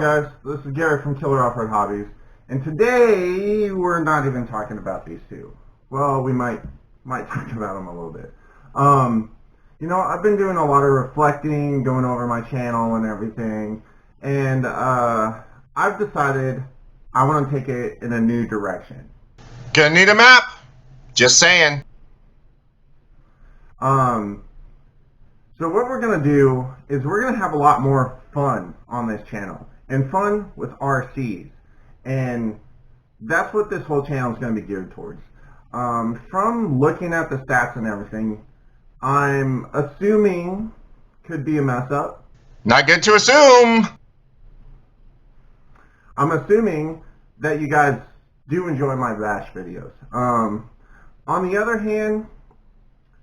on, guys? This is Gary from KillerOffRoadHobbyz, and today we're not even talking about these two. Well, we might talk about them a little bit. I've been doing a lot of reflecting, going over my channel and everything, and I've decided I want to take it in a new direction. Gonna need a map. Just saying. So what we're going to do is we're going to have a lot more fun on this channel, and fun with RCs, and that's what this whole channel is going to be geared towards. From looking at the stats and everything, I'm assuming, could be a mess up. Not good to assume. I'm assuming that you guys do enjoy my bash videos. On the other hand,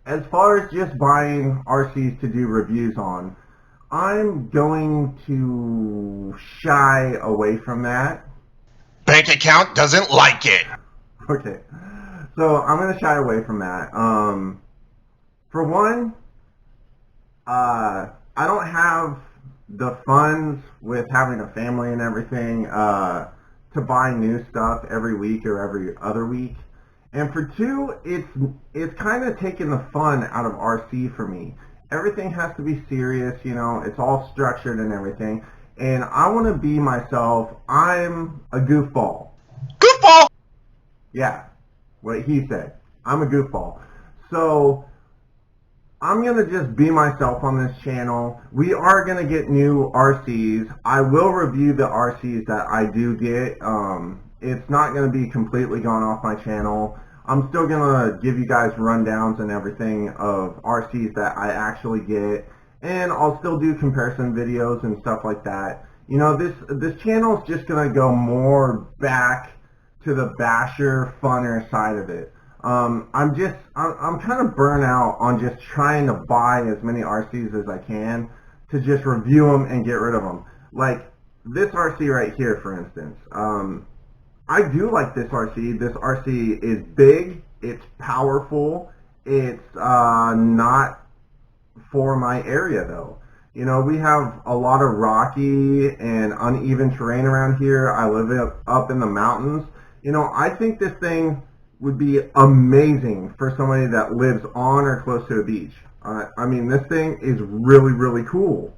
as far as just buying RCs to do reviews on, I'm going to shy away from that. Bank account doesn't like it. Okay, so I'm going to shy away from that. For one, I don't have the funds with having a family and everything to buy new stuff every week or every other week. And for two, it's kind of taking the fun out of RC for me. Everything has to be serious, it's all structured and everything. And I want to be myself. I'm a goofball. Goofball! Yeah, what he said. I'm a goofball. So I'm going to just be myself on this channel. We are going to get new RCs. I will review the RCs that I do get. It's not going to be completely gone off my channel. I'm still going to give you guys rundowns and everything of RCs that I actually get, and I'll still do comparison videos and stuff like that. This channel is just going to go more back to the basher, funner side of it. I'm kind of burnt out on just trying to buy as many RCs as I can to just review them and get rid of them. Like this RC right here, for instance. I do like this RC. This RC is big, it's powerful, it's not for my area though. We have a lot of rocky and uneven terrain around here. I live up in the mountains. I think this thing would be amazing for somebody that lives on or close to a beach. This thing is really, really cool.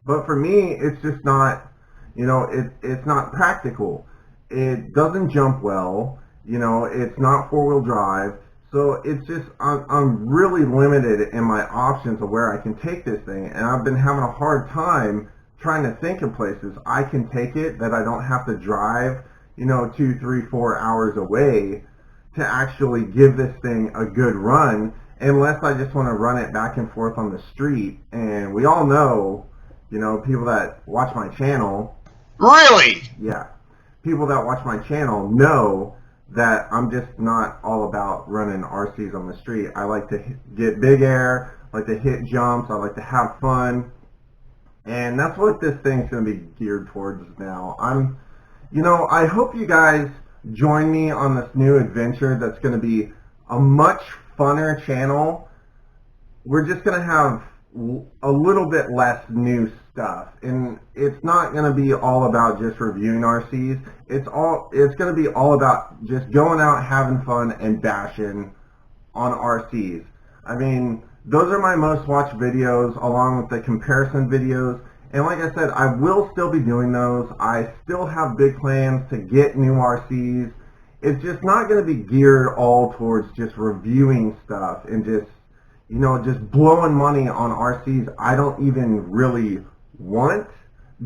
But for me, it's just not, it's not practical. It doesn't jump well, it's not four-wheel drive, so it's just, I'm really limited in my options of where I can take this thing, and I've been having a hard time trying to think of places I can take it that I don't have to drive, 2, 3, 4 hours away to actually give this thing a good run, unless I just want to run it back and forth on the street. And we all know, people that watch my channel. Really? Yeah. People that watch my channel know that I'm just not all about running RCs on the street. I like to get big air, I like to hit jumps, I like to have fun, and that's what this thing's going to be geared towards now. I hope you guys join me on this new adventure that's going to be a much funner channel. We're just going to have a little bit less new stuff, and it's not going to be all about just reviewing RCs. It's going to be all about just going out, having fun, and bashing on RCs. Those are my most watched videos, along with the comparison videos. And like I said, I will still be doing those. I still have big plans to get new RCs. It's just not going to be geared all towards just reviewing stuff and just blowing money on RCs I don't even really want,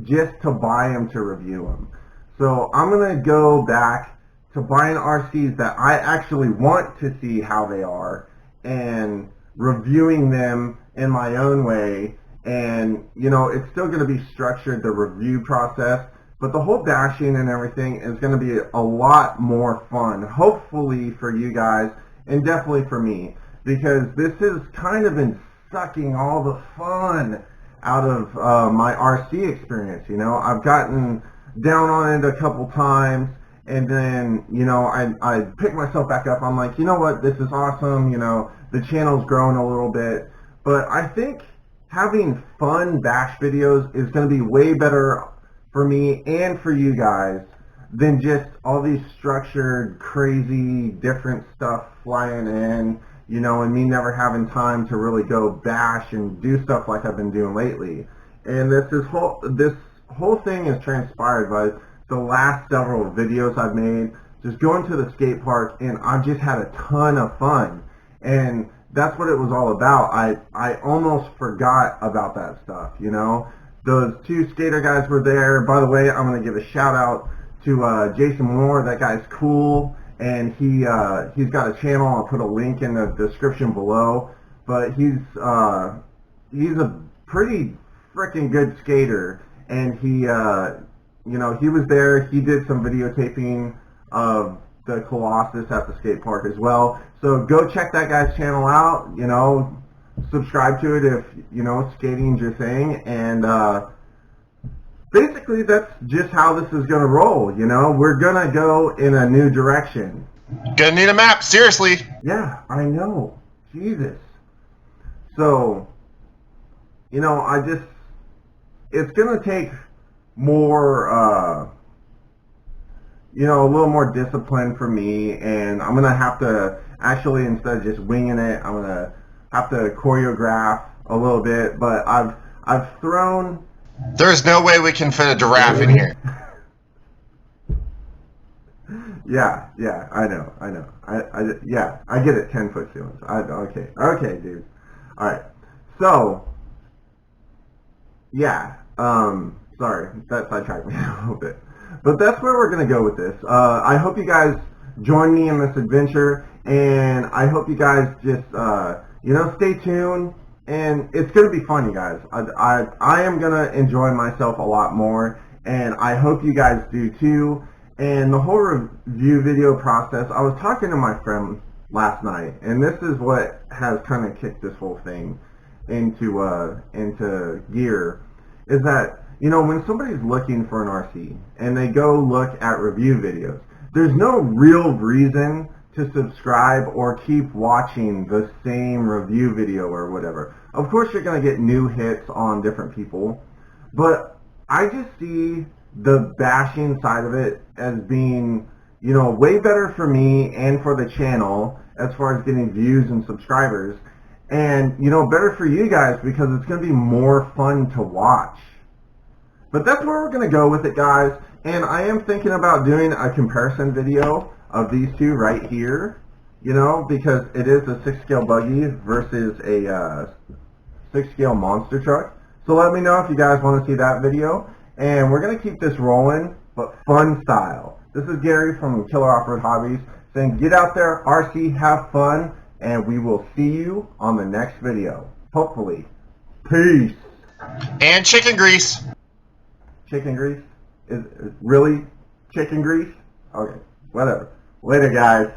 just to buy them to review them. So I'm going to go back to buying RCs that I actually want to see how they are and reviewing them in my own way. And it's still going to be structured, the review process, but the whole bashing and everything is going to be a lot more fun, hopefully for you guys, and definitely for me, because this has kind of been sucking all the fun out of my RC experience. I've gotten down on it a couple times, and then I pick myself back up. I'm like, what, this is awesome. The channel's growing a little bit, but I think having fun bash videos is going to be way better for me and for you guys than just all these structured, crazy, different stuff flying in, you know, and me never having time to really go bash and do stuff like I've been doing lately. And this whole thing is transpired by the last several videos I've made, just going to the skate park, and I've just had a ton of fun. And that's what it was all about. I almost forgot about that stuff, you know. Those two skater guys were there. By the way, I'm going to give a shout out to Jason Moore. That guy's cool, and he's got a channel. I'll put a link in the description below. But he's a pretty freaking good skater, and he you know, he was there. He did some videotaping of the Colossus at the skate park as well. So go check that guy's channel out. You know, subscribe to it if, you know, skating's your thing. And basically that's just how this is going to roll. You know, we're going to go in a new direction. Gonna need a map, seriously. Yeah, I know. Jesus. So, you know, it's going to take more, you know, a little more discipline for me, and I'm going to have to actually, instead of just winging it, I'm going to have to choreograph a little bit, but I've thrown... There's no way we can fit a giraffe in here. Yeah, I know. Yeah, I get it, 10-foot ceilings. Okay, dude. Alright, so, yeah, sorry, that sidetracked me a little bit. But that's where we're going to go with this. I hope you guys join me in this adventure, and I hope you guys just, you know, stay tuned, and it's going to be fun, you guys. I am going to enjoy myself a lot more, and I hope you guys do too. And the whole review video process, I was talking to my friend last night, and this is what has kind of kicked this whole thing into gear, is that, you know, when somebody's looking for an RC and they go look at review videos, there's no real reason to subscribe or keep watching the same review video or whatever. Of course you're going to get new hits on different people, but I just see the bashing side of it as being, you know, way better for me and for the channel as far as getting views and subscribers, and, you know, better for you guys because it's going to be more fun to watch. But that's where we're going to go with it, guys. And I am thinking about doing a comparison video of these two right here, you know, because it is a 6-scale buggy versus a 6-scale monster truck. So let me know if you guys want to see that video. And we're going to keep this rolling, but fun style. This is Gary from KillerOffRoadHobbyz saying get out there, RC, have fun, and we will see you on the next video. Hopefully. Peace. And chicken grease. Chicken grease? Is really chicken grease? Okay, whatever. Later, guys.